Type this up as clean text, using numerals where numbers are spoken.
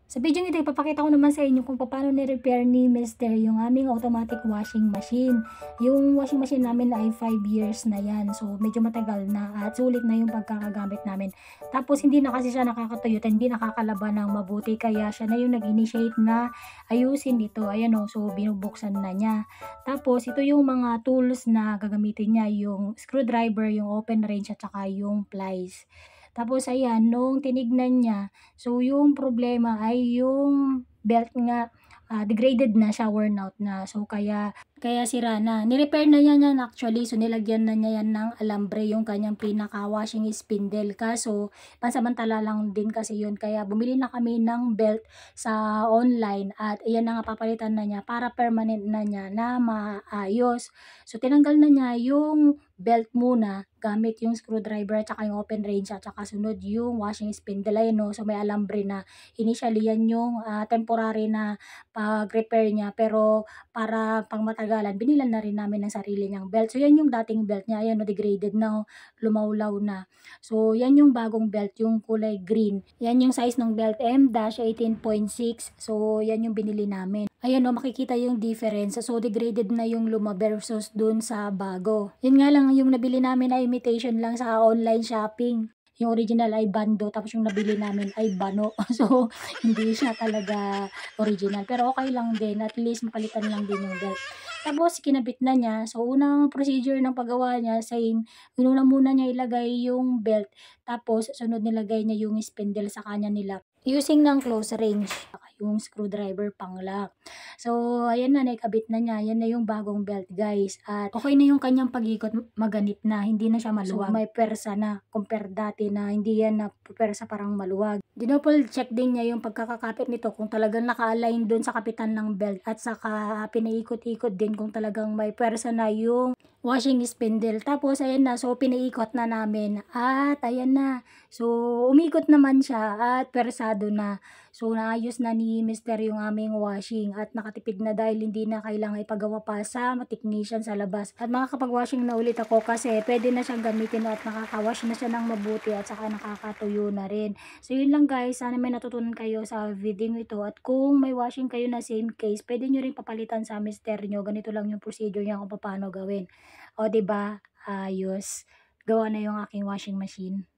Sa video nito, ipapakita ko naman sa inyo kung paano ni-repair ni Mister yung aming automatic washing machine. Yung washing machine namin ay 5 years na yan. So, medyo matagal na at sulit na yung pagkakagamit namin. Tapos, hindi na kasi siya nakakatuyot, hindi nakakalaban ng mabuti. Kaya siya na yung nag-initiate na ayusin ito. Ayan o, so binubuksan na niya. Tapos, ito yung mga tools na gagamitin niya. Yung screwdriver, yung open wrench at saka yung pliers. Tapos ayan, nung tinignan niya, so yung problema ay yung belt nga, degraded na siya, worn out na. So kaya sira na. Ni-repair na niya yan actually, so nilagyan na niya yan ng alambre yung kanyang pinaka-washing spindle. Kaso pansamantala lang din kasi yun, kaya bumili na kami ng belt sa online at iyan na nga papalitan na niya para permanent na niya na maayos. So tinanggal na niya yung belt muna gamit yung screwdriver at saka yung open wrench at saka sunod yung washing spindle. Ayun no, so may alambre na. Initially yan yung temporary na pag-repair niya, pero para pang matagalan binilan na rin namin ng sarili niyang belt. So yan yung dating belt niya, ayan no, degraded na, lumawlaw na. So yan yung bagong belt, yung kulay green. Yan yung size ng belt, M-18.6. So yan yung binili namin. Ayan o, makikita yung difference. So, degraded na yung luma versus dun sa bago. Yun nga lang, yung nabili namin ay imitation lang sa online shopping. Yung original ay bando, tapos yung nabili namin ay bano. So, hindi siya talaga original. Pero okay lang din, at least mapalitan lang din yung belt. Tapos, kinabit na niya. So, unang procedure ng paggawa niya, same. Inuna muna niya ilagay yung belt. Tapos, sunod nilagay niya yung spindle sa kanya nila. Using ng close range, yung screwdriver pang lock. So, ayan na, naikabit na niya. Yan na yung bagong belt, guys. At okay na yung kanyang pag-ikot, maganip na, hindi na siya maluwag. So, may persa na, compare dati na hindi yan na persa parang maluwag. Dinouble check din niya yung pagkakakapit nito kung talagang naka-align dun sa kapitan ng belt at saka pinaikot-ikot din kung talagang may persa na yung washing spindle. Tapos, ayan na. So, pinaikot na namin. At, ayan na. So, umikot naman siya at persado na. So, naayos na ni Mister yung aming washing at nakatipid na dahil hindi na kailangan ipagawa pa sa technician sa labas. At makakapag-washing na ulit ako kasi pwede na siyang gamitin at nakaka-wash na siya ng mabuti at saka nakakatuyo na rin. So, yun lang guys. Sana may natutunan kayo sa video ito. At kung may washing kayo na same case, pwede nyo rin papalitan sa Mister nyo. Ganito lang yung procedure niya kung paano gawin. O, diba? Ayos. Gawa na yung aking washing machine.